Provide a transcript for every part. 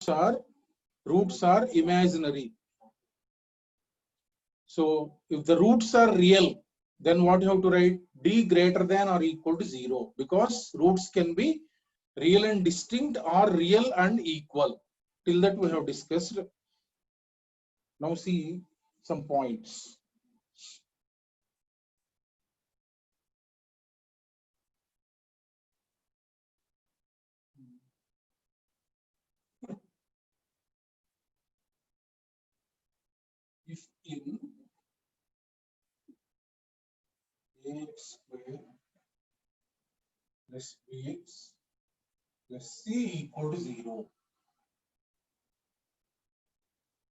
are imaginary. So if the roots are real, then what you have to write? D greater than or equal to 0, because roots can be real and distinct or real and equal. Till that we have discussed. Now see some points. If in ax square plus bx plus c equal to 0,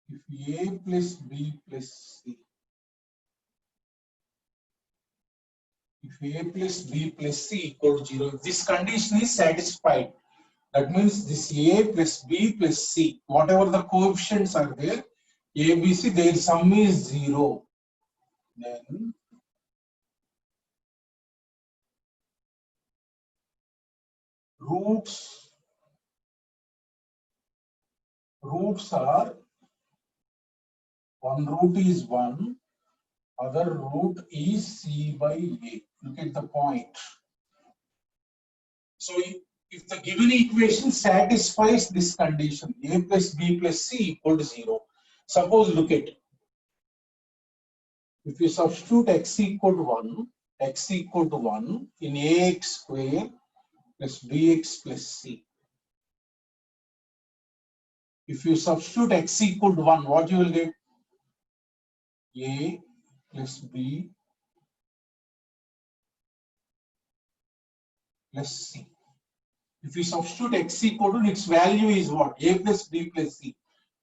if a plus b plus c, if a plus b plus c equal to 0, if this condition is satisfied, that means this a plus b plus c, whatever the coefficients are there, a, b, c, their sum is 0. Then roots are, one root is 1, other root is c by a. Look at the point. So if the given equation satisfies this condition, a plus b plus c equal to 0. Suppose look at, if you substitute x equal to 1 in ax square plus bx plus c. If you substitute x equal to 1, what you will get? A plus b plus c. If you substitute x equal to, its value is what? A plus b plus c.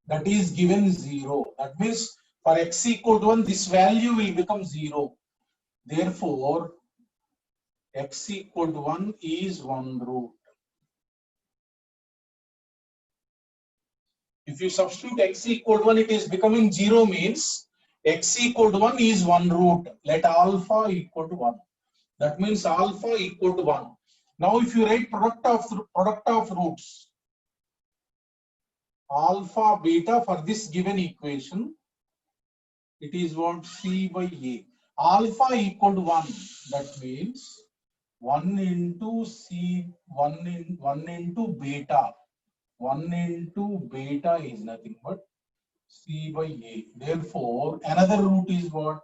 That is given 0. That means for x equal to 1, this value will become 0. Therefore, x equal to 1 is one root. If you substitute x equal to 1, it is becoming 0, means x equal to 1 is one root. Let alpha equal to 1. That means alpha equal to 1. Now if you write product of roots, alpha beta for this given equation, it is what? C by a. Alpha equal to 1. That means 1 into c, 1 into beta. 1 into beta is nothing but c by a. Therefore, another root is what?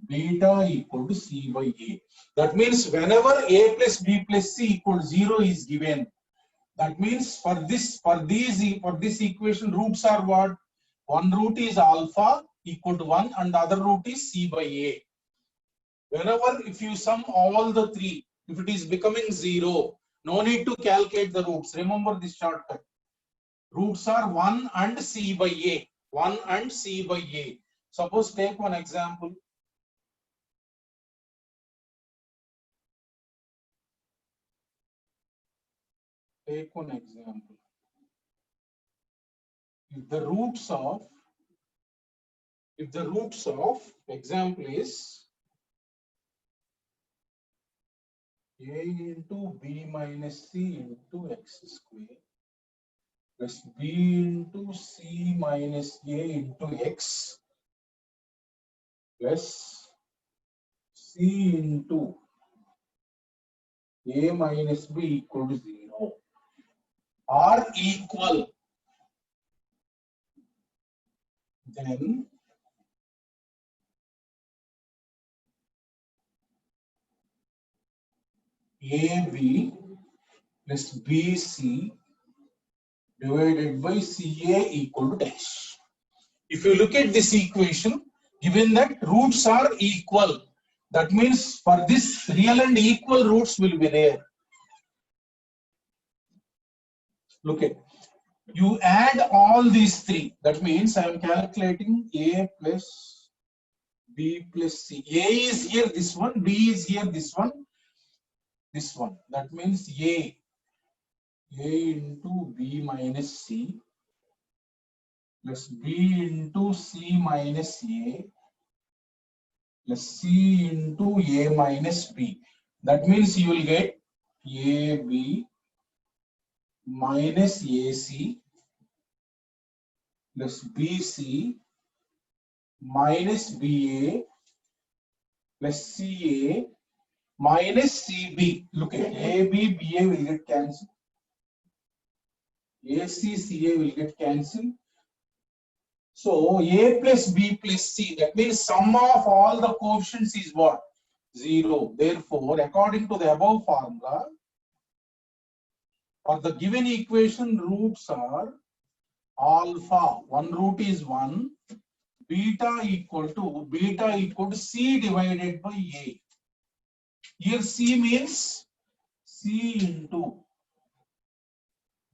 Beta equal to c by a. That means whenever a plus b plus c equal to 0 is given, that means for this equation, roots are what? One root is alpha equal to 1 and the other root is c by a. Whenever if you sum all the three, if it is becoming 0, no need to calculate the roots. Remember this shortcut. Roots are 1 and c by a. 1 and c by a. Suppose take one example. Take one example. If the roots of example is a into b minus c into x square plus b into c minus a into x plus c into a minus b equal to 0 are equal, then AB plus BC divided by CA equal to dash. If you look at this equation, given that roots are equal, that means for this real and equal roots will be there. Look at, you add all these three. That means I am calculating A plus B plus C. A is here, this one. B is here, this one. This one. That means A into B minus C plus B into C minus A plus C into A minus B. That means you will get AB minus AC plus BC minus BA plus CA minus CB. Look at AB, BA will get cancelled. AC, CA will get cancelled. So A plus B plus C, that means sum of all the coefficients is what? 0. Therefore, according to the above formula, for the given equation, roots are alpha, one root is 1, beta equal to C divided by A. Here C means C into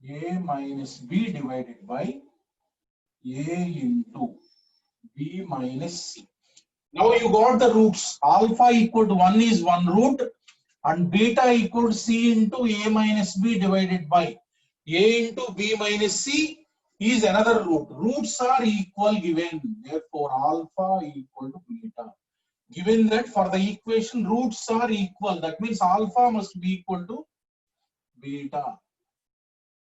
A minus B divided by A into B minus C. Now you got the roots. Alpha equal to 1 is one root and beta equal to C into A minus B divided by A into B minus C is another root. Roots are equal given. Therefore, alpha equal to beta. Given that for the equation roots are equal, that means alpha must be equal to beta.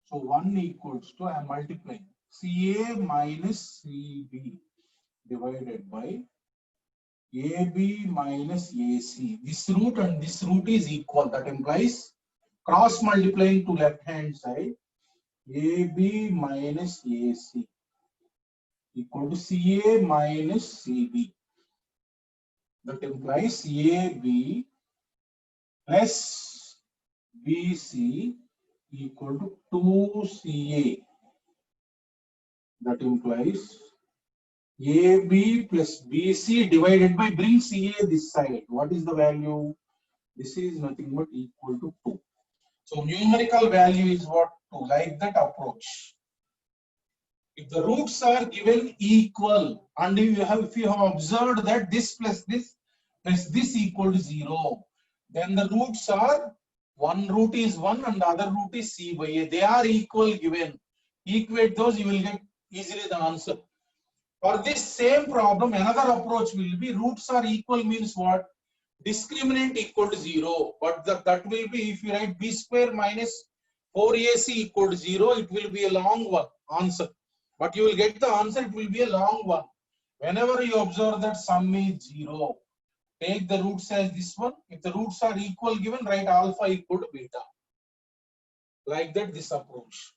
So 1 equals to, I am multiplying, CA minus CB divided by AB minus AC. This root and this root is equal. That implies cross multiplying to left hand side. AB minus AC equal to CA minus CB. That implies AB plus BC equal to 2CA. That implies AB plus BC divided by, bring CA this side. What is the value? This is nothing but equal to 2. So numerical value is what? 2. Like that approach. If the roots are given equal and if you have observed that this plus this equal to 0, then the roots are, one root is 1 and the other root is C by A. They are equal given. Equate those, you will get easily the answer. For this same problem, another approach will be roots are equal means what? Discriminant equal to 0. But that will be, if you write B square minus 4AC equal to 0, it will be a long one answer. But you will get the answer, it will be a long one. Whenever you observe that sum is 0, take the roots as this one. If the roots are equal given, write alpha equal to beta. Like that, this approach.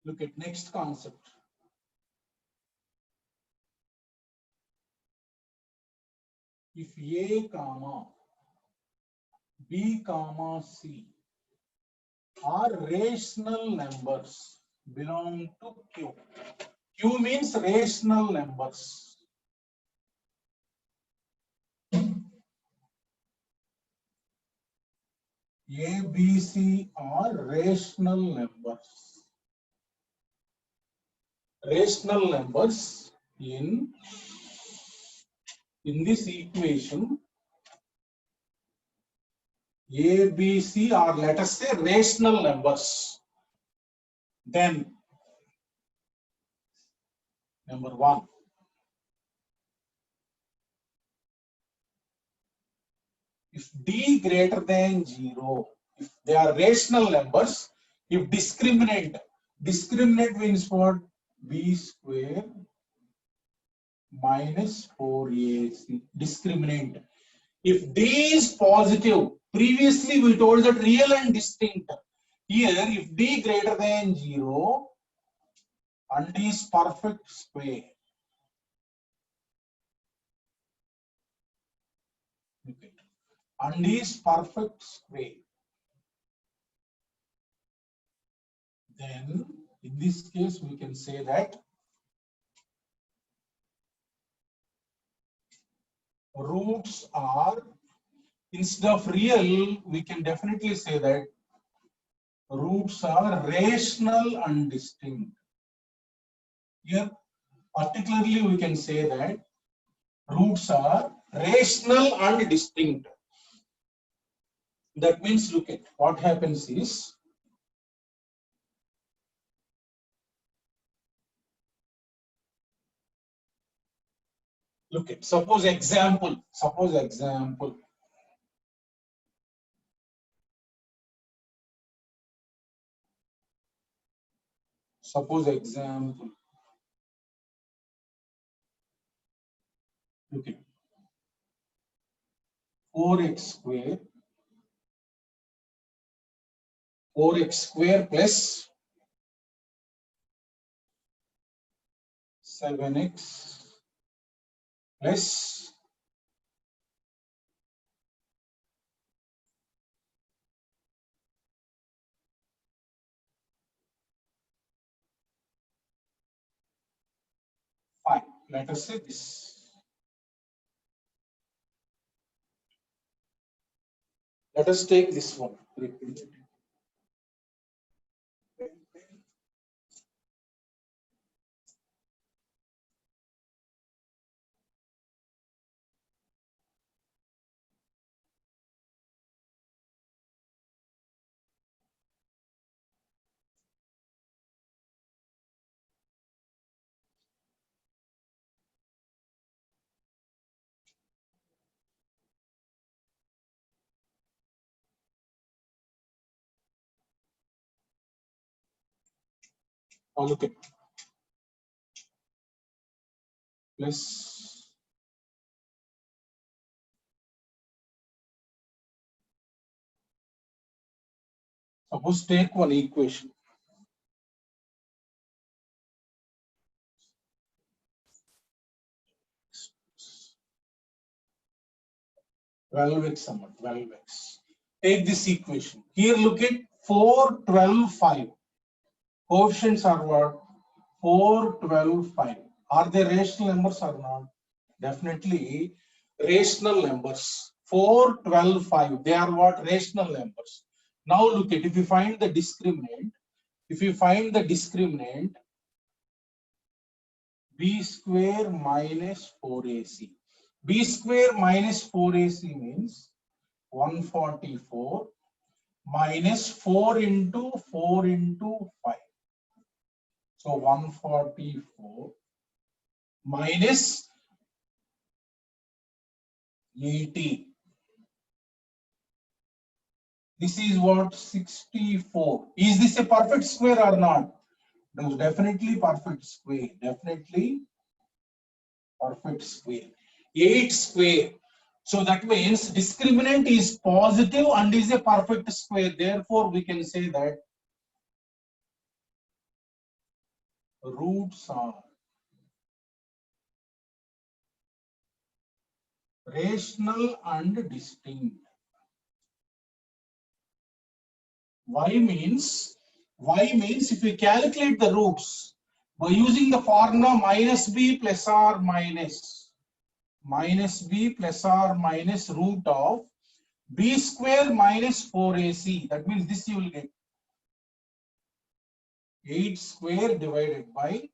Look at next concept. If A comma B comma C are rational numbers belong to Q. Q means rational numbers. A, B, C are rational numbers. Rational numbers in this equation, A, B, C are, let us say, rational numbers. Then, number 1, if D greater than 0, if they are rational numbers, if discriminant means what? B square minus 4AC, discriminant. If D is positive, previously we told that real and distinct. Here, if D greater than 0 and D is perfect square. Okay. And D is perfect square. Then, in this case, we can say that roots are, instead of real, we can definitely say that roots are rational and distinct. Here, particularly, we can say that roots are rational and distinct. That means, look at what happens is, look at, suppose example, look at 4x square plus 7x plus 5. Let us say this. Let us take this one. Or look at plus suppose take one equation. Twelve x. Take this equation. Here look at 4, 12, 5. Coefficients are what? 4, 12, 5. Are they rational numbers or not? Definitely rational numbers. 4, 12, 5. They are what? Rational numbers. Now look at, if you find the discriminant, b square minus 4ac. b square minus 4ac means 144 minus 4 into 5. So 144 minus 80. This is what? 64. Is this a perfect square or not? No, definitely perfect square. 8 square. So that means discriminant is positive and is a perfect square. Therefore, we can say that roots are rational and distinct. Y means if we calculate the roots by using the formula minus b plus or minus root of b square minus 4ac. That means this you will get 8 square divided by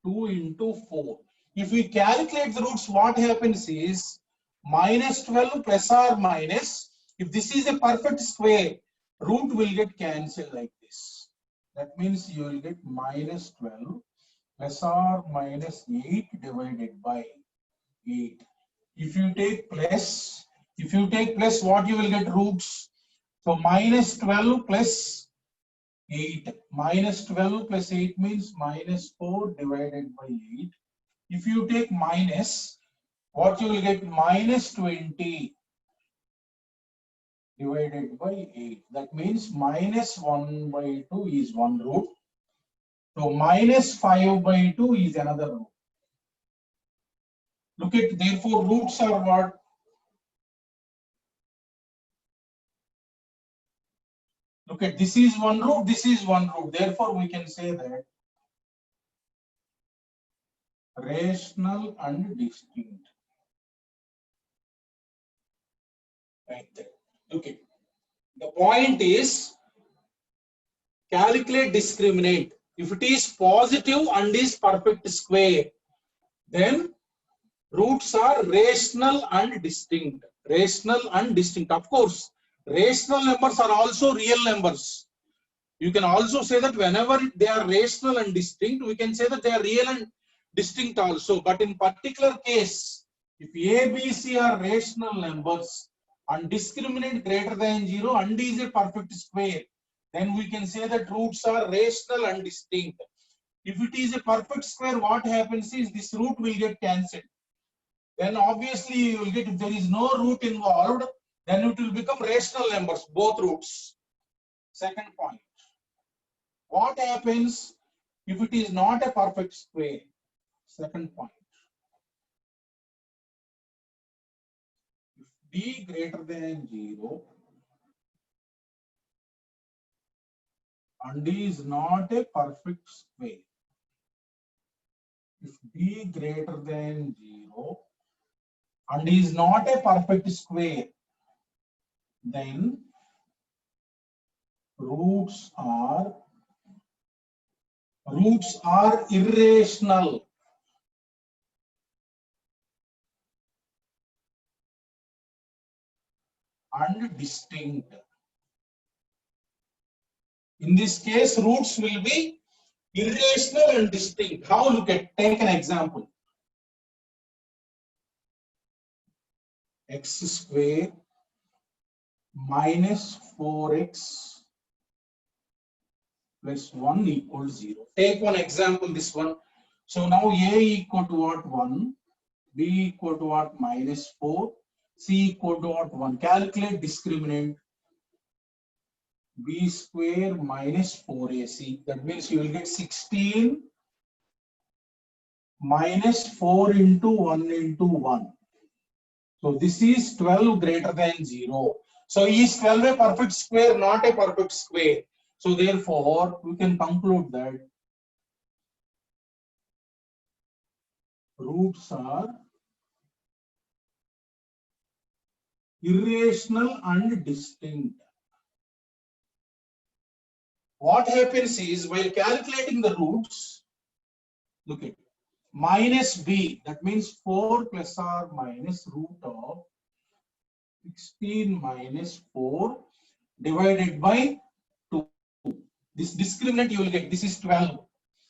2 into 4. If we calculate the roots, what happens is minus 12 plus or minus, if this is a perfect square, root will get cancelled like this. That means you will get minus 12 plus or minus 8 divided by 8. If you take plus, what you will get? Roots. So minus 12 plus 8. Minus 12 plus 8 means minus 4 divided by 8. If you take minus, what you will get? Minus 20 divided by 8. That means minus 1 by 2 is one root. So minus 5 by 2 is another root. Look at, therefore roots are what? Look at, this is one root, this is one root. Therefore we can say that rational and distinct. Right there. Okay. The point is calculate discriminant. If it is positive and is perfect square, then roots are rational and distinct. Rational and distinct. Of course, rational numbers are also real numbers. You can also say that whenever they are rational and distinct, we can say that they are real and distinct also. But in particular case, if A, B, C are rational numbers and discriminant greater than 0 and is a perfect square, then we can say that roots are rational and distinct. If it is a perfect square, what happens is this root will get cancelled. Then obviously you will get, if there is no root involved, then it will become rational numbers, both roots. Second point. What happens if it is not a perfect square? Second point. If d greater than 0 and d is not a perfect square. If d greater than 0 and is not a perfect square, then roots are irrational. And distinct. In this case, roots will be irrational and distinct. How? Look at, take an example. X square minus 4x plus 1 equals 0. Take one example, this one. So now A equal to what? 1, B equal to what? Minus 4, C equal to what? 1. Calculate discriminant. B square minus 4AC. That means you will get 16 minus 4 into 1 into 1. So this is 12 greater than 0. So is 12 a perfect square? Not a perfect square. So therefore, we can conclude that roots are irrational and distinct. What happens is, while calculating the roots, look at minus b, that means 4 plus or minus root of 16 minus 4 divided by 2. This discriminant you will get, this is 12.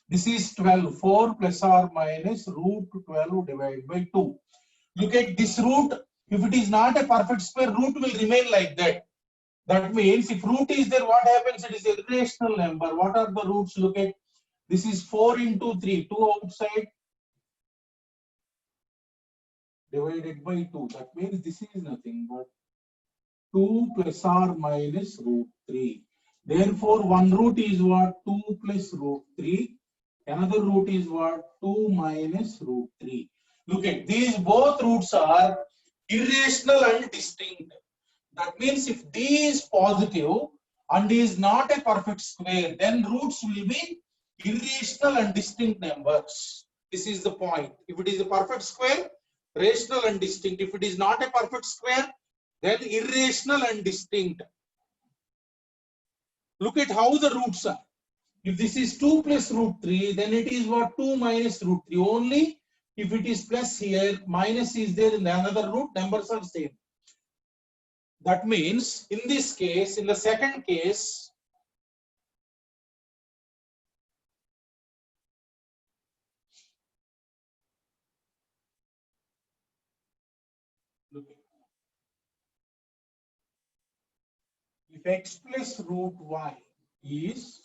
This is 12, 4 plus or minus root 12 divided by 2. Look at this root. If it is not a perfect square, root will remain like that. That means if root is there, what happens? It is a irrational number. What are the roots? Look at, this is 4 into 3, 2 outside divided by 2. That means this is nothing but 2 plus or minus root 3. Therefore, one root is what? 2 plus root 3. Another root is what? 2 minus root 3. Look at these, both roots are irrational and distinct. That means if D is positive and is not a perfect square, then roots will be irrational and distinct numbers. This is the point. If it is a perfect square, rational and distinct. If it is not a perfect square, then irrational and distinct. Look at how the roots are. If this is 2 plus root 3, then it is what? 2 minus root 3. Only if it is plus here, minus is there in another root, numbers are same. That means in this case, in the second case, look, if x plus root y is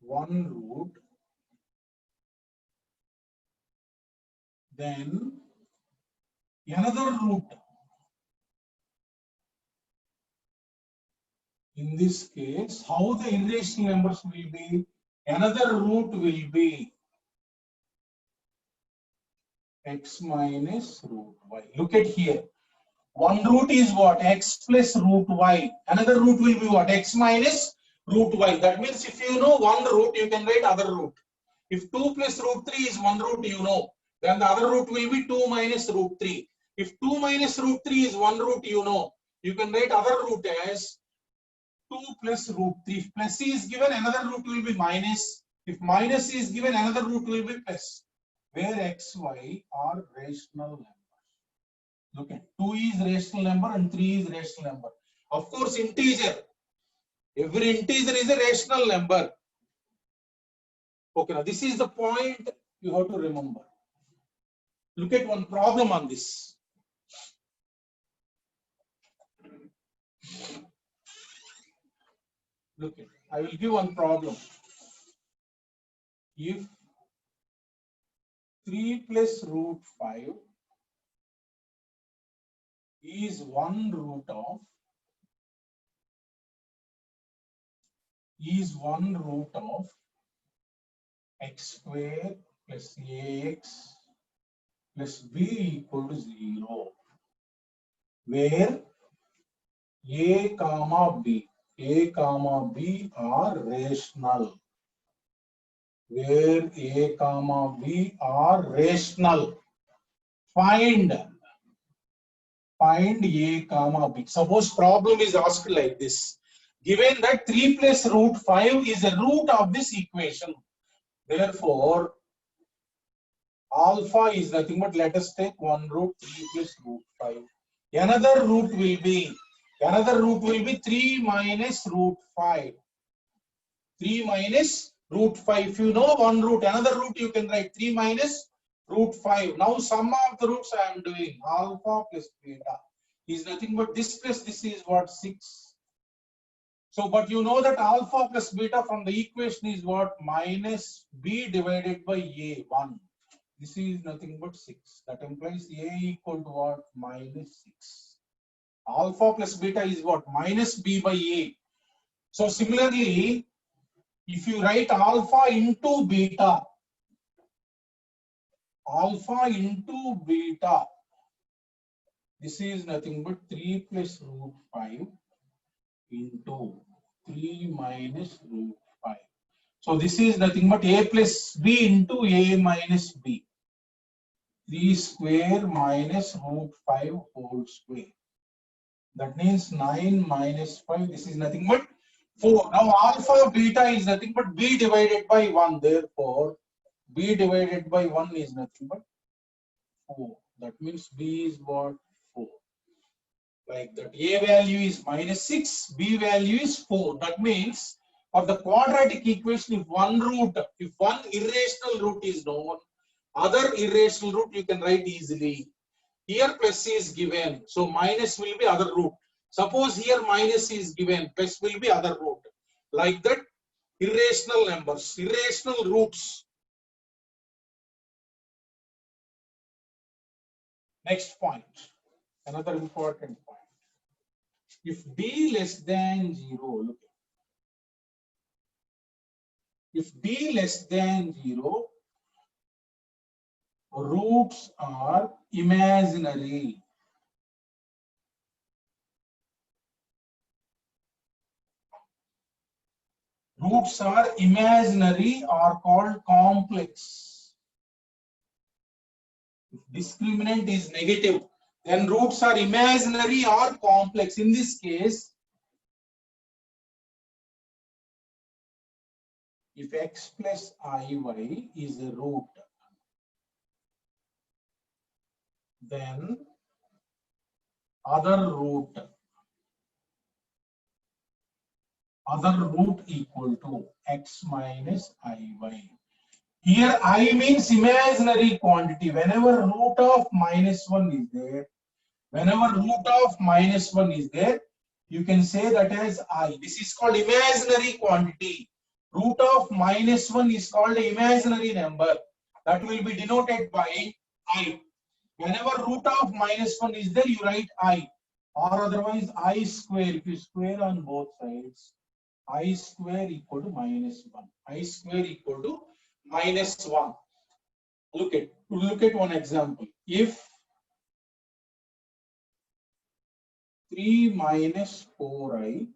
one root, then another root, in this case, how the irrational numbers will be? Another root will be x minus root y. Look at here. One root is what? X plus root y. Another root will be what? X minus root y. That means if you know one root, you can write other root. If 2 plus root 3 is one root, you know, then the other root will be 2 minus root 3. If 2 minus root 3 is one root, you know, you can write other root as 2 plus root 3. If plus is given, another root will be minus. If minus is given, another root will be plus, where x, y are rational numbers. Look at 2 is rational number and 3 is rational number. Of course, integer. Every integer is a rational number. Okay, now this is the point you have to remember. Look at one problem on this. Look at, I will give one problem. If 3 plus root 5 is one root of x square plus ax plus b equal to 0, where a comma b are rational. Where a comma b are rational. Find a comma b. Suppose problem is asked like this. Given that 3 plus root 5 is a root of this equation, therefore alpha is nothing but, let us take one root 3 plus root 5. Another root will be 3 minus root 5. 3 minus root 5. If you know one root, another root you can write 3 minus root 5. Now sum of the roots I am doing. Alpha plus beta is nothing but this plus this is what, 6. So, but you know that alpha plus beta from the equation is what, minus b divided by a, 1. This is nothing but 6. That implies a equal to what, minus 6. Alpha plus beta is what, minus b by a. So similarly, if you write alpha into beta, this is nothing but 3 plus root 5 into 3 minus root 5. So this is nothing but a plus b into a minus b. 3 square minus root 5 whole square. That means 9 minus 5. This is nothing but 4. Now alpha beta is nothing but b divided by 1. Therefore, b divided by 1 is nothing but 4. That means b is what, 4. Like that. A value is minus 6, b value is 4. That means for the quadratic equation, if one irrational root is known, other irrational root you can write easily. Here plus is given, so minus will be other root. Suppose here minus is given, plus will be other root. Like that, irrational numbers, irrational roots. Next point, another important point. If d less than 0, look. If d less than 0, roots are imaginary. Roots are imaginary or called complex. If discriminant is negative, then roots are imaginary or complex. In this case, if x plus iy is a root, then other root equal to x minus iy. Here I means imaginary quantity. Whenever root of minus 1 is there, you can say that as I. This is called imaginary quantity. Root of minus 1 is called an imaginary number. That will be denoted by I. Whenever root of minus 1 is there, you write I. Or otherwise I square. If you square on both sides, I square equal to minus 1. I square equal to minus 1. Look at one example. If 3 minus 4i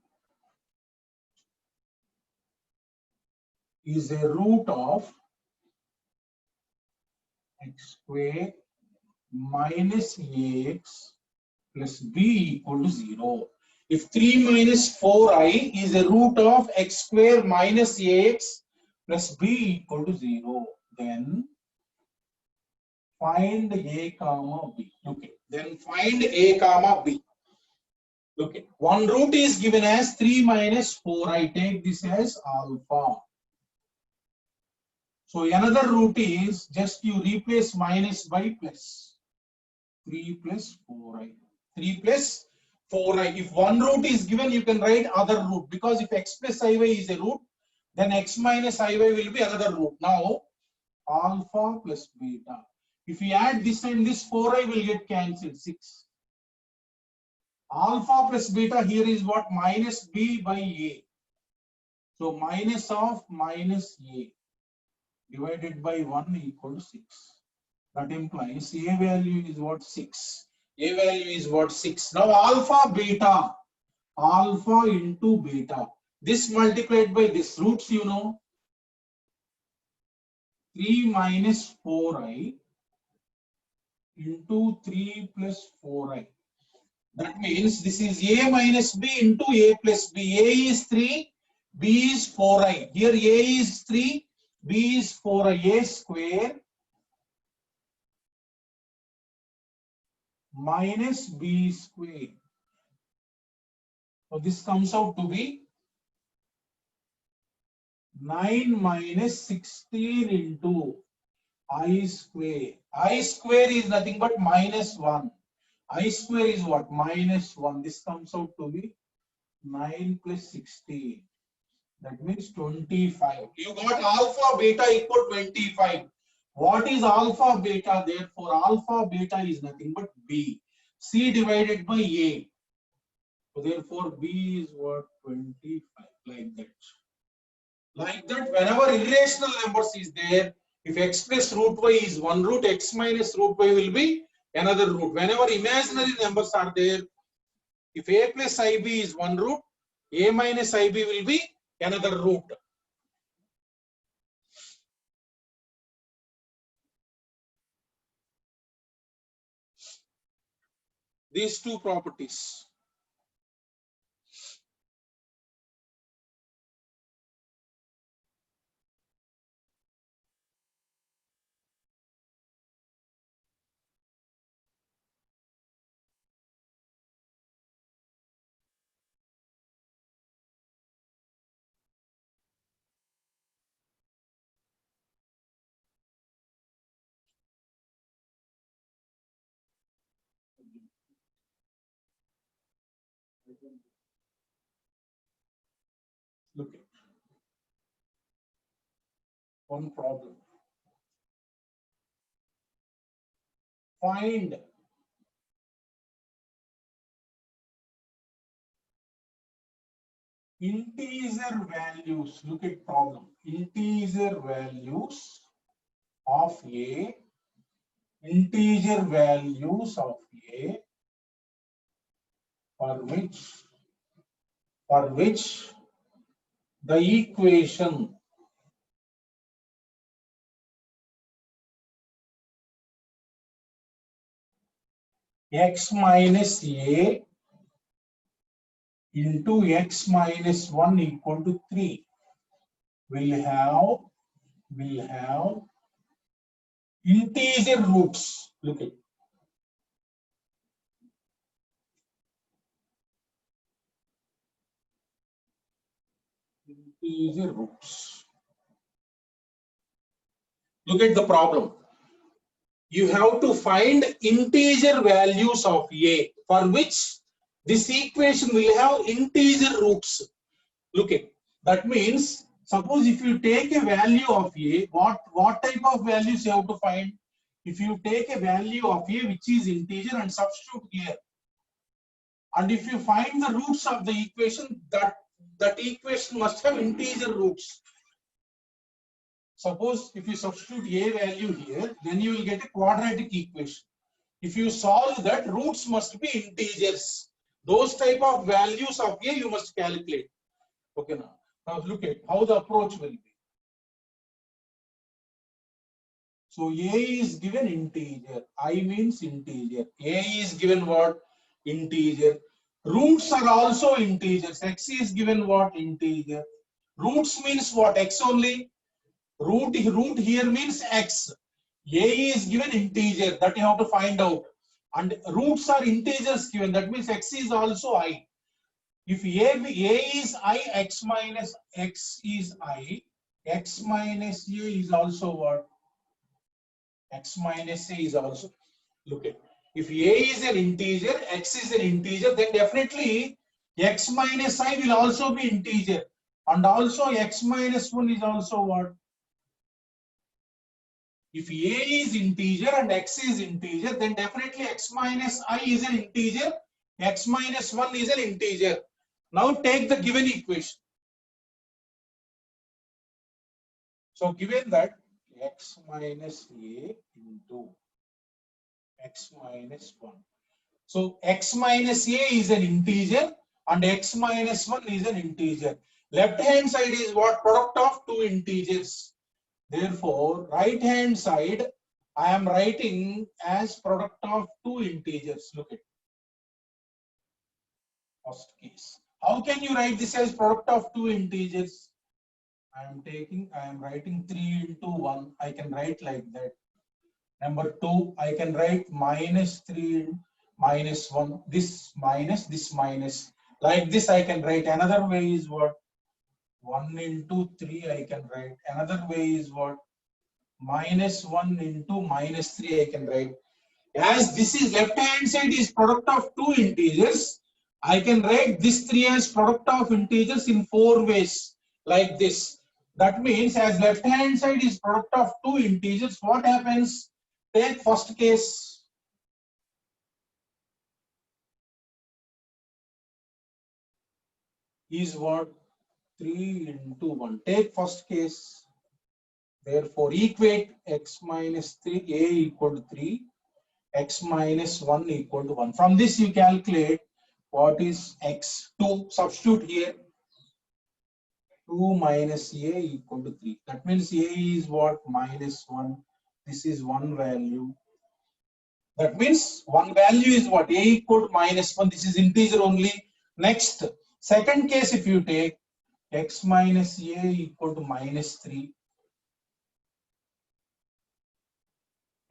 is a root of x square minus ax plus b equal to 0. If 3 minus 4i is a root of x square minus ax plus b equal to 0. Then find a comma b. Okay. Then find a comma b. Okay. One root is given as 3 minus 4. I take this as alpha. So another root is just you replace minus by plus. 3 plus 4i. 3 plus 4i. If one root is given, you can write other root, because if x plus iy is a root, then x minus iy will be another root. Now alpha plus beta. If we add this and this, 4i will get cancelled, 6. Alpha plus beta here is what? Minus b by a. So minus of minus a divided by 1 equal to 6. That implies a value is what? 6. A value is what? 6. Now alpha beta. Alpha into beta. This multiplied by this. Roots you know. 3 minus 4i into 3 plus 4i. That means this is a minus b into a plus b. A is 3, b is 4i. Here a is 3, b is 4i. A square minus b square. So this comes out to be 9 minus 16 into I square. I square is nothing but minus 1. I square is what? Minus 1. This comes out to be 9 plus 16. That means 25. You got alpha beta equal 25. What is alpha beta? Therefore, alpha beta is nothing but b. C divided by a. So therefore, b is what? 25. Like that. Like that, whenever irrational numbers is there, if x plus root y is one root, x minus root y will be another root. Whenever imaginary numbers are there, if a plus ib is one root, a minus ib will be another root. These two properties. Look at one problem. Find integer values. Look at problem. Integer values of a. Integer values of a for which the equation x minus a into x minus 1 equal to 3 will have integer roots. Look at integer roots. Look at the problem. You have to find integer values of a for which this equation will have integer roots. Look at that means, suppose if you take a value of a, what type of values you have to find? If you take a value of a which is integer and substitute here, and if you find the roots of the equation, that equation must have integer roots. Suppose if you substitute a value here, then you will get a quadratic equation. If you solve that, roots must be integers. Those type of values of a you must calculate. Okay, now look at how the approach will be. So a is given integer, I means integer. A is given what? Integer. Roots are also integers. X is given what? Integer. Roots means what? X only. Root here means x. A is given integer, that you have to find out. And roots are integers given, that means x is also I. If a is I, x minus x is I, x minus a is also what? X minus a is also, look at, if a is an integer, x is an integer, then definitely x minus I will also be integer. And also x minus 1 is also what? If a is integer and x is integer, then definitely x minus I is an integer, x minus 1 is an integer. Now take the given equation. So given that x minus a into x minus 1. So x minus a is an integer and x minus 1 is an integer. Left hand side is what? Product of two integers. Therefore, right hand side I am writing as product of two integers. Look at first case. How can you write this as product of two integers? I am writing 3 into 1. I can write like that. Number 2, I can write minus 3 minus 1. This minus. Like this I can write. Another way is what? 1 into 3 I can write. Another way is what? Minus 1 into minus 3 I can write. As this is left hand side is product of two integers, I can write this 3 as product of integers in 4 ways, like this. That means as left hand side is product of two integers, what happens? Take first case. Is what? 3 into 1. Take first case. Therefore, equate x minus 3, a equal to 3, x minus 1 equal to 1. From this you calculate what is x. 2, substitute here. 2 minus a equal to 3. That means a is what? Minus 1. This is one value. That means one value is what? A equal to minus 1. This is integer only. Next, second case, if you take x minus a equal to minus 3,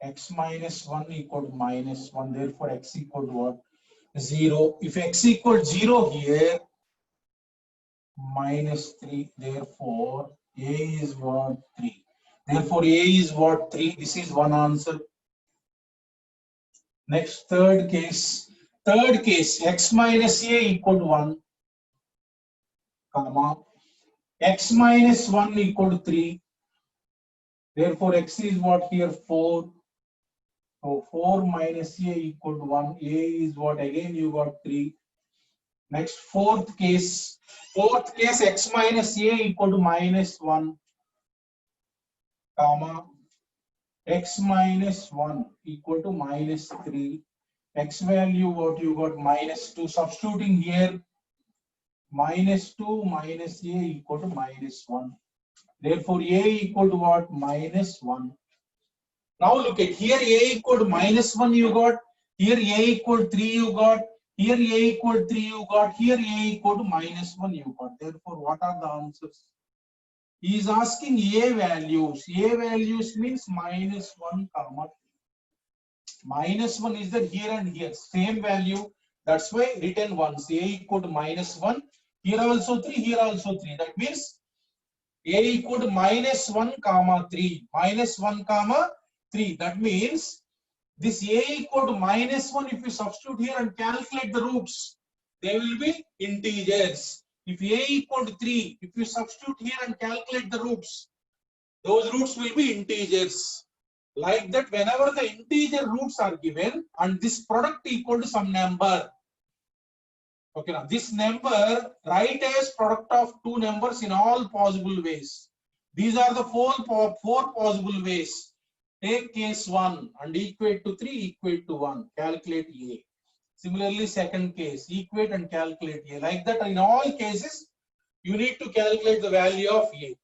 x minus 1 equal to minus 1. Therefore, x equal to what? 0. If x equal to 0 here, minus 3. Therefore, a is what? 3. Therefore, a is what? 3. This is one answer. Next, third case. Third case, x minus a equal to 1, comma, x minus 1 equal to 3. Therefore, x is what here? 4. So, 4 minus a equal to 1. A is what? Again, you got 3. Next, fourth case, x minus a equal to minus 1, comma, x minus 1 equal to minus 3. X value, what you got? Minus 2. Substituting here, minus 2 minus a equal to minus 1. Therefore, a equal to what? Minus 1. Now look at here, a equal to minus 1 you got. Here a equal to 3 you got. Here a equal to 3 you got. Here a equal to minus 1 you got. Therefore, what are the answers? He is asking a values. A values means minus 1, comma. Minus 1 is that here and here. Same value. That's why written once. A equal to minus 1. Here also 3. Here also 3. That means a equal to minus 1, comma 3. Minus 1, comma 3. That means this a equal to minus 1, if you substitute here and calculate the roots, they will be integers. If a equal to 3, if you substitute here and calculate the roots, those roots will be integers. Like that, whenever the integer roots are given and this product equal to some number, okay, now this number write as product of two numbers in all possible ways. These are the four possible ways. Take case 1 and equate to 3, equate to 1, calculate a. Similarly, second case, equate and calculate a. Like that, in all cases, you need to calculate the value of a.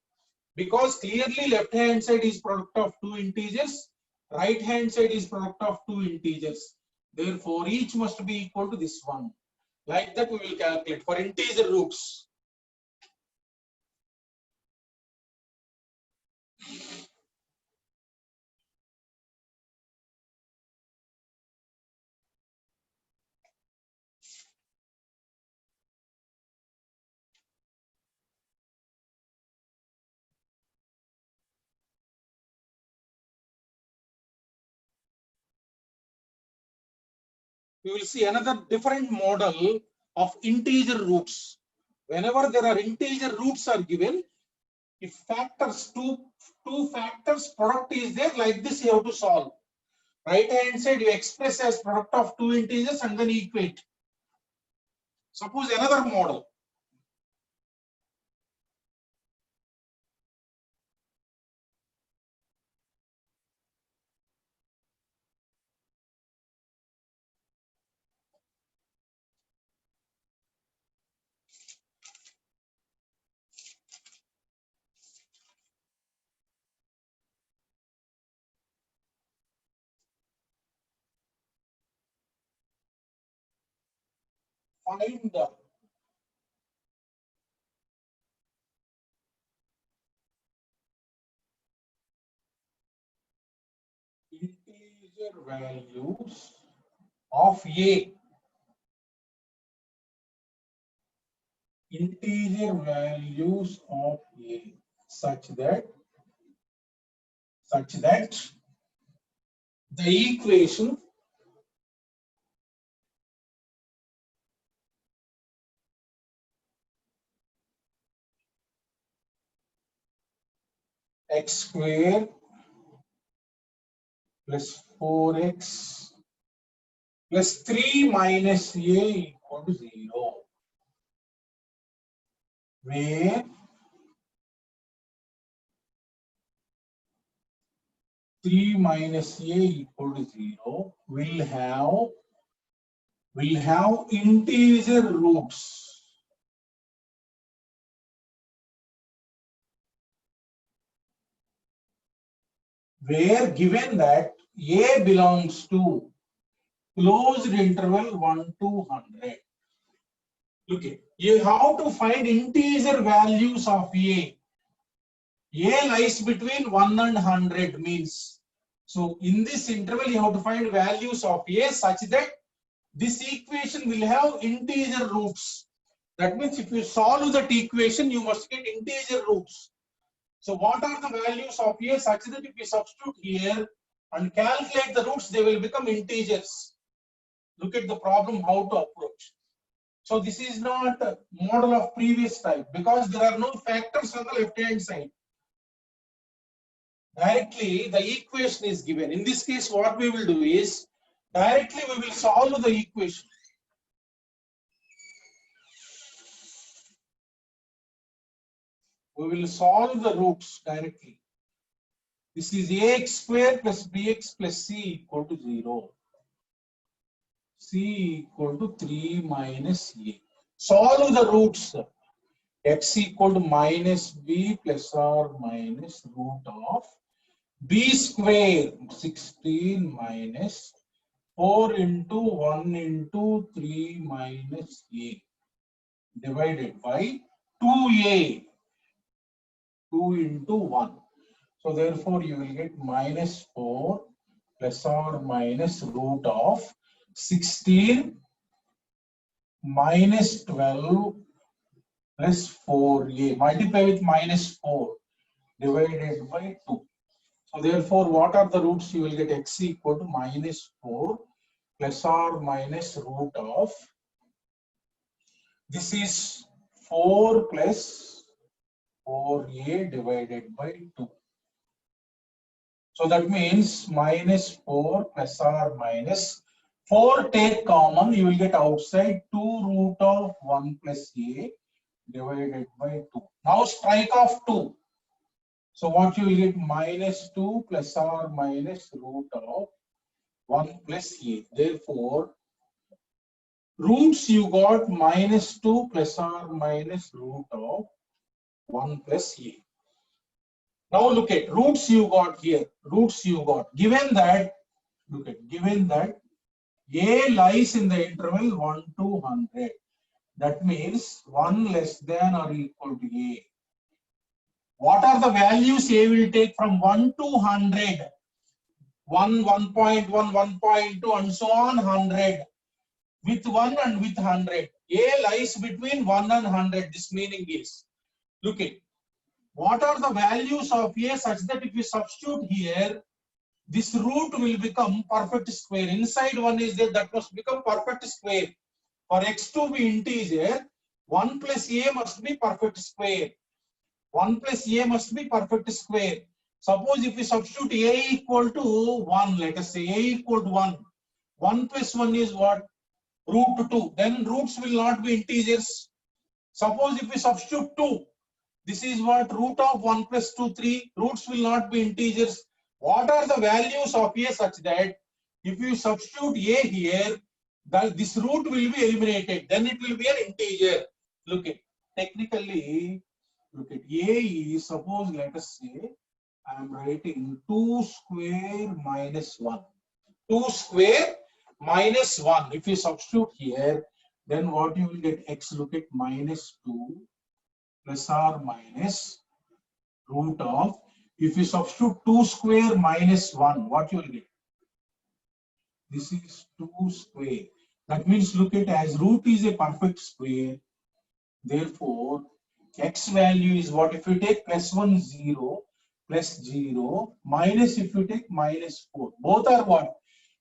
Because clearly left hand side is product of two integers, right hand side is product of two integers. Therefore, each must be equal to this one. Like that we will calculate for integer roots. we will see another different model of integer roots. Whenever there are integer roots are given, if factors, two factors product is there, like this you have to solve. Right hand side you express as product of two integers and then equate. Suppose another model. Find the integer values of A. Integer values of A such that the equation x square plus 4x plus 3 minus A equal to 0, where 3 minus A equal to 0 will have integer roots. Where given that A belongs to closed interval 1 to 100. Okay, you have to find integer values of A. A lies between 1 and 100 means. So in this interval, you have to find values of A such that this equation will have integer roots. That means if you solve that equation, you must get integer roots. So what are the values of A such that if you substitute here and calculate the roots, they will become integers. Look at the problem, how to approach. So this is not a model of previous type because there are no factors on the left hand side. Directly the equation is given. In this case, what we will do is directly we will solve the equation. We will solve the roots directly. This is ax square plus bx plus c equal to 0. C equal to 3 minus a. Solve the roots. X equal to minus b plus or minus root of b square 16 minus 4 into 1 into 3 minus a divided by 2a, 2 into 1. So therefore you will get minus 4 plus or minus root of 16 minus 12 plus 4a, multiply with minus 4 divided by 2. So therefore, what are the roots? You will get x equal to minus 4 plus or minus root of, this is 4 plus 4a divided by 2. So that means minus 4 plus or minus 4 take common, you will get outside 2 root of 1 plus a divided by 2. Now strike off 2. So what you will get minus 2 plus or minus root of 1 plus a. Therefore, roots you got minus 2 plus or minus root of 1 plus a. Now look at roots you got here. Roots you got. Given that, look at, given that a lies in the interval 1 to 100. That means 1 less than or equal to a. What are the values a will take from 1 to 100? 1, 1.1, 1.2 and so on 100. With 1 and with 100. A lies between 1 and 100. This meaning is, look at, what are the values of a such that if you substitute here, this root will become perfect square. Inside one is there, that must become perfect square. For x to be integer, 1 plus a must be perfect square. 1 plus a must be perfect square. Suppose if we substitute a equal to 1, let us say a equal to 1. 1 plus 1 is what? Root 2. Then roots will not be integers. Suppose if we substitute 2, this is what? Root of 1 plus 2, 3. Roots will not be integers. What are the values of a such that if you substitute a here, this root will be eliminated. Then it will be an integer. Look at technically. Look at a is, suppose let us say I am writing 2 square minus 1. 2 square minus 1. If you substitute here, then what you will get? X, look at minus 2 plus or minus root of, if you substitute 2 square minus 1, what you will get? This is 2 square. That means look at, as root is a perfect square, therefore x value is what? If you take plus 1, 0, plus 0, minus if you take minus 4. Both are what?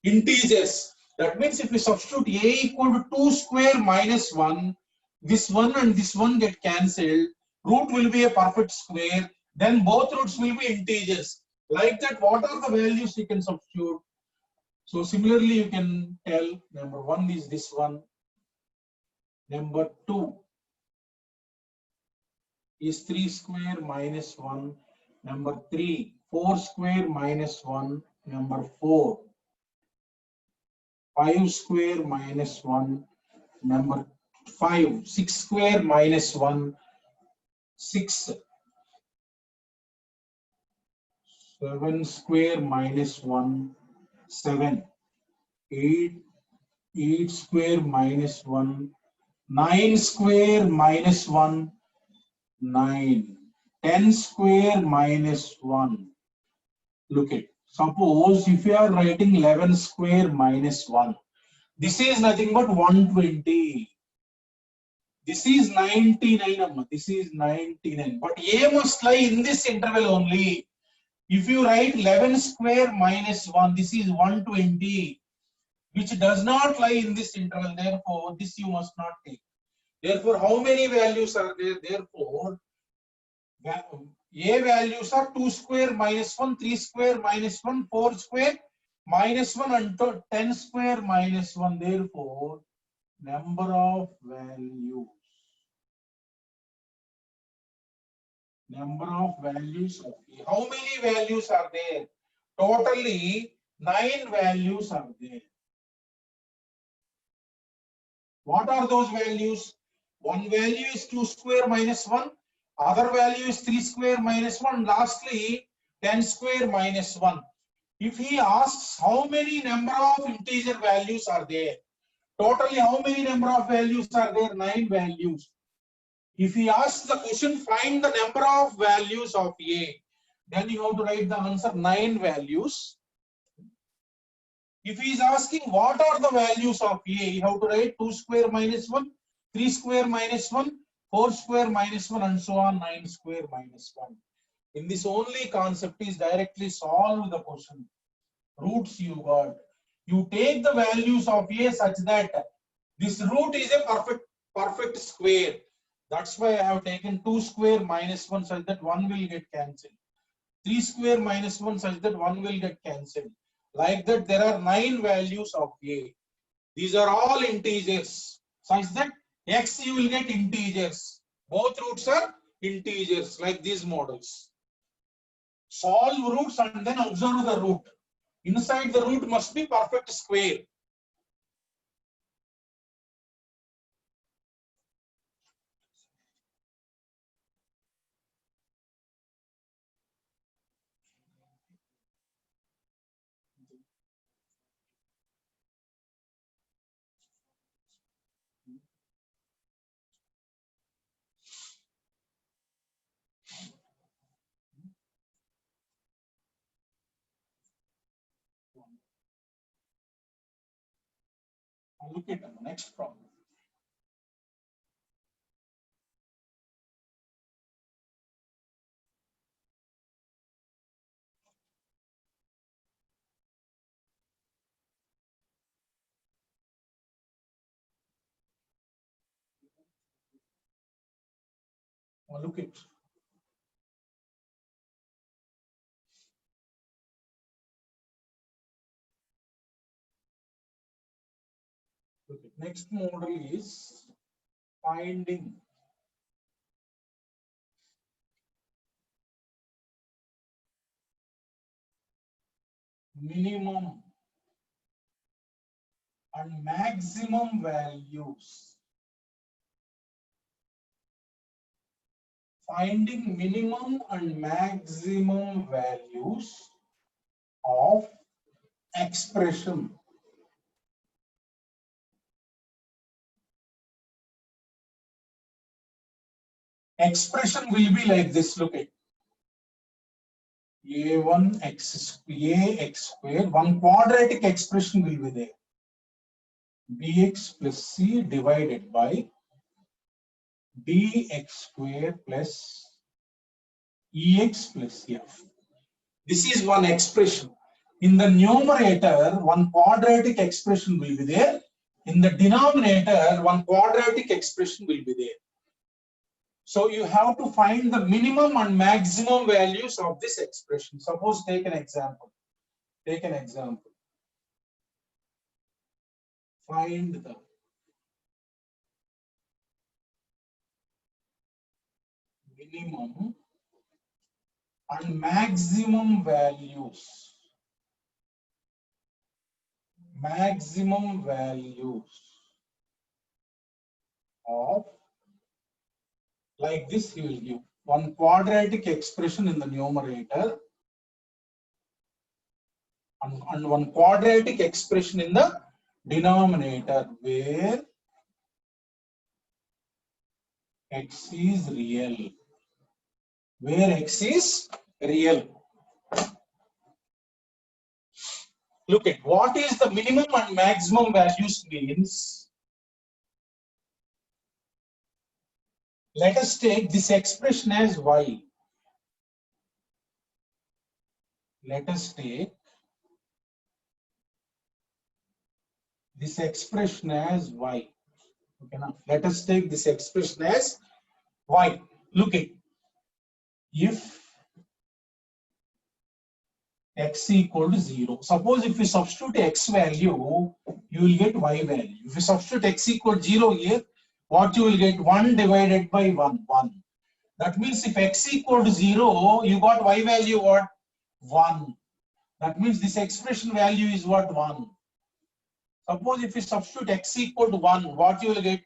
Integers. That means if we substitute a equal to 2 square minus 1, this one and this one get cancelled. Root will be a perfect square. Then both roots will be integers. Like that, what are the values you can substitute? So similarly, you can tell number 1 is this one. Number 2 is 3 square minus 1. Number 3, 4 square minus 1. Number 4, 5 square minus 1. Number 5, 6 square minus 1. 6, 7 square minus 1. 7, 8, 8 square minus 1. 9 square minus 1. 9, 10 square minus 1. Look at, suppose if you are writing 11 square minus 1, this is nothing but 120. This is 99. This is 99. But a must lie in this interval only. If you write 11 square minus 1, this is 120, which does not lie in this interval. Therefore, this you must not take. Therefore, how many values are there? Therefore, a values are 2 square minus 1, 3 square minus 1, 4 square minus 1, and 10 square minus 1. Therefore, number of values. Number of values of A. How many values are there? Totally 9 values are there. What are those values? One value is 2 square minus 1. Other value is 3 square minus 1. Lastly, 10 square minus 1. If he asks how many number of integer values are there, totally how many number of values are there? 9 values. If he asks the question, find the number of values of A, then you have to write the answer 9 values. If he is asking what are the values of A, you have to write 2 square minus 1, 3 square minus 1, 4 square minus 1, and so on, 9 square minus 1. In this only concept is directly solve the question. Roots you got. You take the values of A such that this root is a perfect square. That's why I have taken 2 square minus 1 such that 1 will get cancelled. 3 square minus 1 such that 1 will get cancelled. Like that, there are 9 values of A. These are all integers. Such that x you will get integers. Both roots are integers, like these models. Solve roots and then observe the root. Inside the root must be perfect square. Look at the next problem. Look it. Look it. Next model is finding minimum and maximum values. Finding minimum and maximum values of expression. Expression will be like this. Look at ax square, one quadratic expression will be there. Bx plus c divided by dx square plus ex plus f. This is one expression. In the numerator, one quadratic expression will be there. In the denominator, one quadratic expression will be there. So you have to find the minimum and maximum values of this expression. Suppose take an example. Take an example. Find the minimum and maximum values. Maximum values of, like this he will give one quadratic expression in the numerator and one quadratic expression in the denominator where x is real. Where x is real. Look at what is the minimum and maximum values means. Let us take this expression as y. Let us take this expression as y. Okay, now let us take this expression as y. Look at, if x equal to 0. Suppose if we substitute x value, you will get y value. If you substitute x equal to 0 here, what you will get? 1 divided by 1, 1. That means if x equal to 0, you got y value what? 1. That means this expression value is what? 1. Suppose if you substitute x equal to 1, what you will get?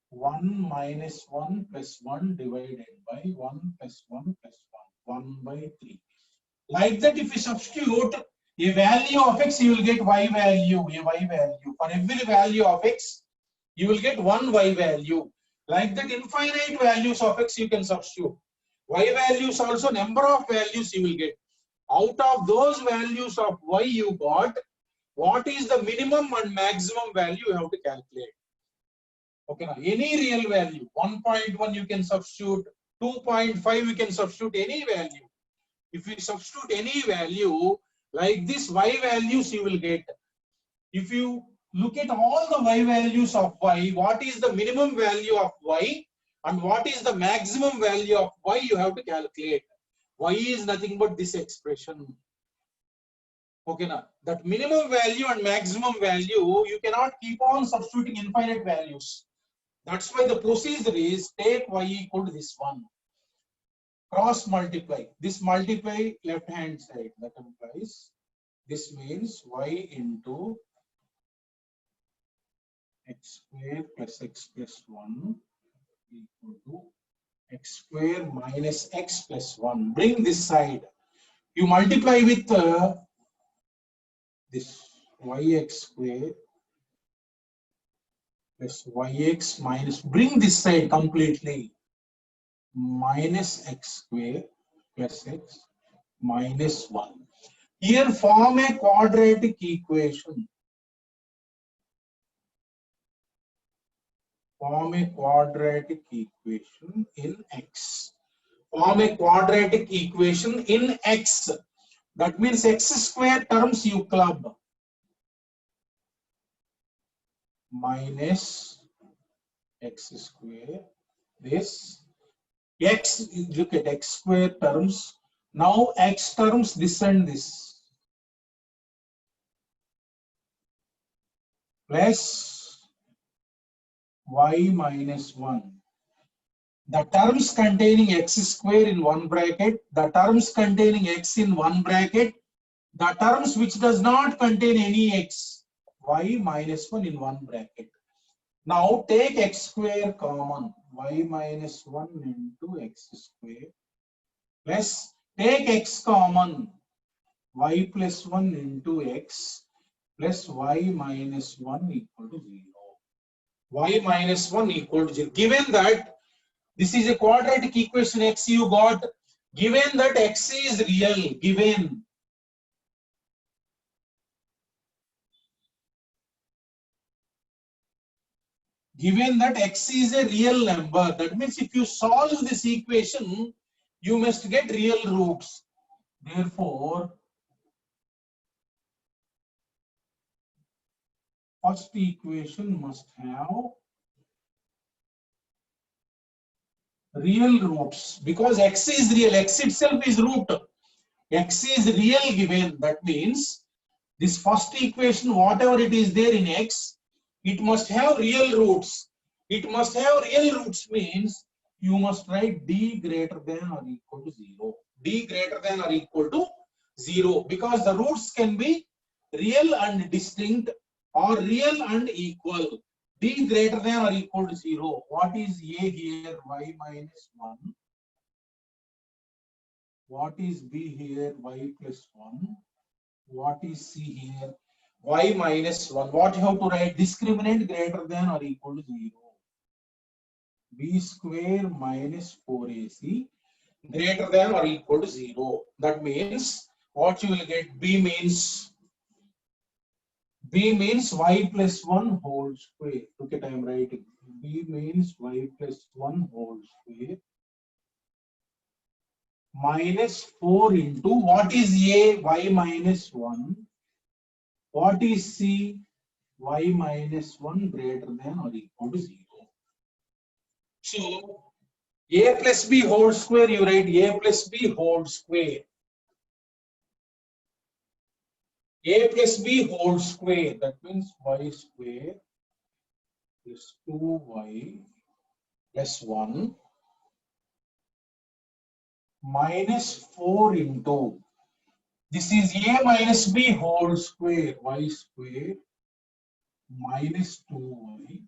1 minus 1 plus 1 divided by 1 plus 1 plus 1, 1 by 3. Like that, if you substitute a value of x, you will get y value, a y value. For every value of x, you will get one y value. Like that, infinite values of x you can substitute. Y values also, number of values you will get. Out of those values of y you got, what is the minimum and maximum value you have to calculate. Okay, now any real value, 1.1 you can substitute, 2.5 you can substitute any value. If you substitute any value, like this y values you will get. If you look at all the y values of y, what is the minimum value of y and what is the maximum value of y you have to calculate. Y is nothing but this expression. Okay, now that minimum value and maximum value, you cannot keep on substituting infinite values. That's why the procedure is take y equal to this one. Cross multiply. This multiply left hand side. That implies this means y into x square plus x plus 1 equal to x square minus x plus 1. Bring this side. You multiply with this yx square plus yx minus. Bring this side completely. Minus x square plus x minus 1. Here form a quadratic equation. Form a quadratic equation in x. Form a quadratic equation in x. That means x square terms you club. Minus x square, this X, look at x square terms. Now x terms this and this. Plus y minus 1. The terms containing x square in one bracket, the terms containing x in one bracket, the terms which does not contain any x, y minus 1 in one bracket. Now take x square common, y minus 1 into x square, plus take x common, y plus 1 into x, plus y minus 1 equal to 0. Y minus 1 equal to 0. Given that this is a quadratic equation, x you got, given that x is real, given that x is a real number, that means if you solve this equation, you must get real roots. Therefore, first equation must have real roots, because x is real, x itself is root. X is real given, that means this first equation, whatever it is there in x, it must have real roots. It must have real roots means you must write d greater than or equal to 0. D greater than or equal to 0, because the roots can be real and distinct or real and equal. D greater than or equal to 0. What is a here? Y minus 1. What is b here? Y plus 1. What is c here? Y minus 1. What you have to write? Discriminant greater than or equal to 0. B square minus 4ac greater than or equal to 0. That means what you will get? B means y plus 1 whole square. Look at, I am writing. B means y plus 1 whole square minus 4 into what is a? Y minus 1. What is c? Y minus 1 greater than or equal to 0. So a plus b whole square, you write a plus b whole square. A plus b whole square, that means y square plus 2y plus 1 minus 4 into, this is a minus b whole square, y square minus 2y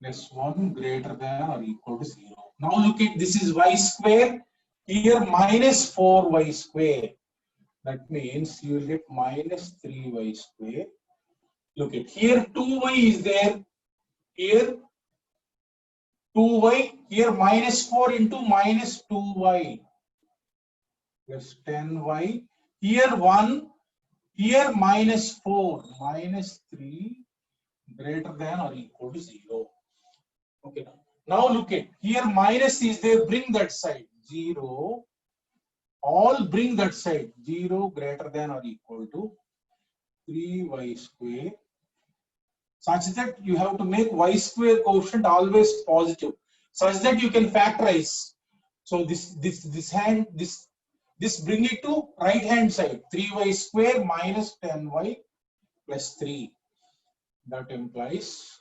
plus 1 greater than or equal to 0. Now look at, this is y square, here minus 4y square. That means you will get minus 3y square. Look at, here 2y is there, here 2y, here minus 4 into minus 2y plus 10y, here 1, here minus 4, minus 3 greater than or equal to 0. Okay, now look at, here minus is there, bring that side, 0, all bring that side, 0 greater than or equal to 3y square, such that you have to make y square quotient always positive, such that you can factorize. So this bring it to right hand side, 3y square minus 10y plus 3. That implies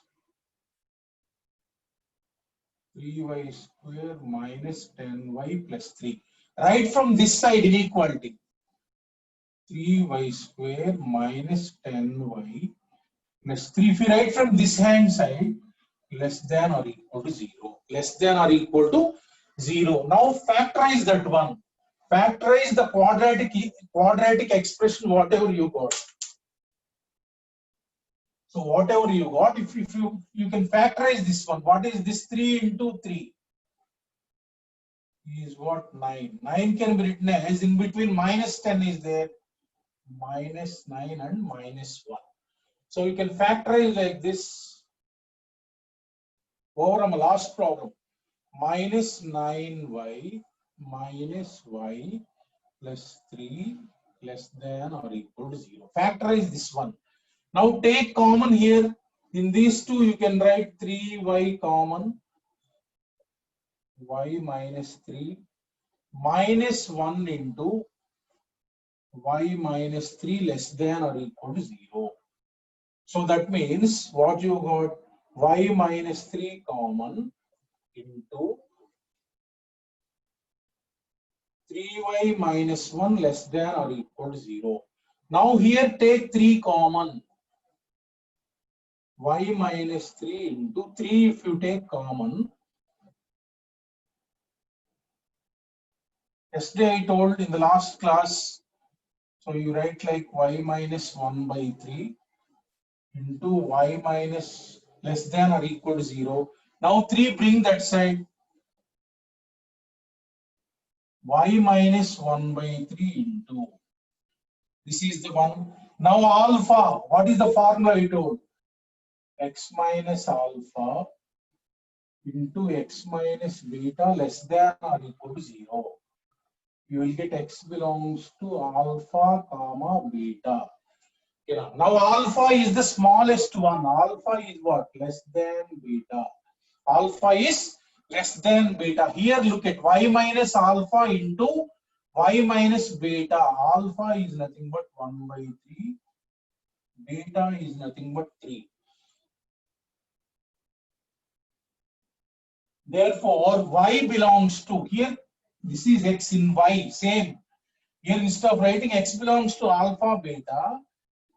3y square minus 10y plus 3. Right from this side, inequality. 3y square minus 10y plus 3. If you write from this hand side, less than or equal to 0. Less than or equal to 0. Now factorize that one. Factorize the quadratic expression, whatever you got. So whatever you got, if you can factorize this one. What is this? 3 into 3 is what? 9. 9 can be written as, in between minus 10 is there, minus 9 and minus 1. So you can factorize like this over on the last problem. Minus 9y minus y plus 3 less than or equal to 0. Factorize this one. Now take common here. In these two, you can write 3y common. y minus 3 minus 1 into y minus 3 less than or equal to 0. So that means what you got, y minus 3 common into 3y minus 1 less than or equal to 0. Now here take 3 common. Y minus 3 into 3 if you take common. Yesterday I told in the last class, so you write like y minus 1 by 3 into y minus less than or equal to 0. Now 3 bring that side. Y minus 1 by 3 into. This is the one. Now alpha, what is the formula I told? X minus alpha into x minus beta less than or equal to 0. You will get x belongs to alpha comma beta. Yeah. Now alpha is the smallest one. Alpha is what? Less than beta. Alpha is less than beta. Here look at y minus alpha into y minus beta. Alpha is nothing but 1 by 3. Beta is nothing but 3. Therefore, y belongs to, here, this is x in y, same. Here instead of writing x belongs to alpha beta,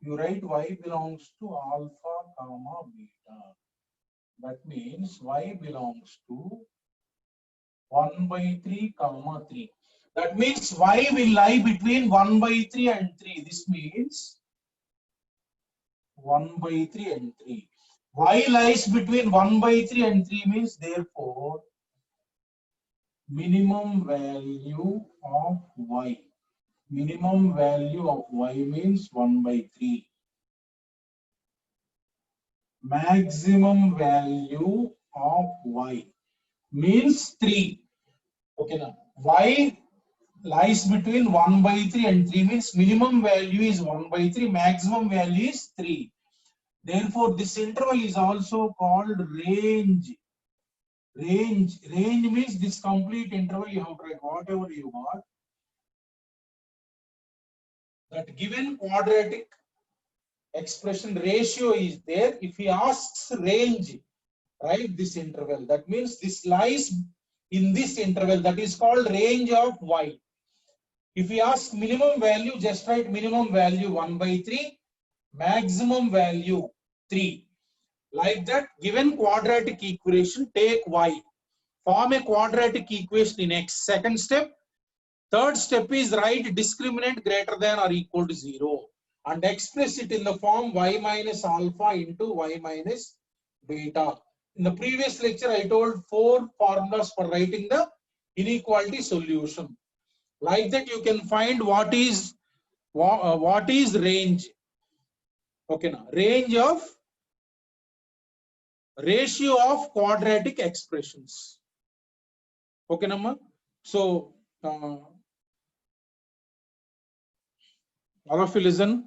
you write y belongs to alpha comma beta. That means y belongs to 1 by 3 comma 3. That means y will lie between 1 by 3 and 3. This means 1 by 3 and 3. Y lies between 1 by 3 and 3 means therefore minimum value of y. Minimum value of y means 1 by 3. Maximum value of y means 3. Okay, now y lies between 1 by 3 and 3 means minimum value is 1 by 3, maximum value is 3. Therefore, this interval is also called range. Range means this complete interval you have to write whatever you want. That given quadratic expression ratio is there. If he asks range, write this interval. That means this lies in this interval, that is called range of y. If we ask minimum value, just write minimum value 1 by 3, maximum value 3. Like that, given quadratic equation, take y. Form a quadratic equation in x. Second step. Third step is write discriminant greater than or equal to 0 and express it in the form y minus alpha into y minus beta. In the previous lecture, I told 4 formulas for writing the inequality solution. Like that, you can find what is range. Okay, now range of ratio of quadratic expressions. Okay, Namma. So all of you listen.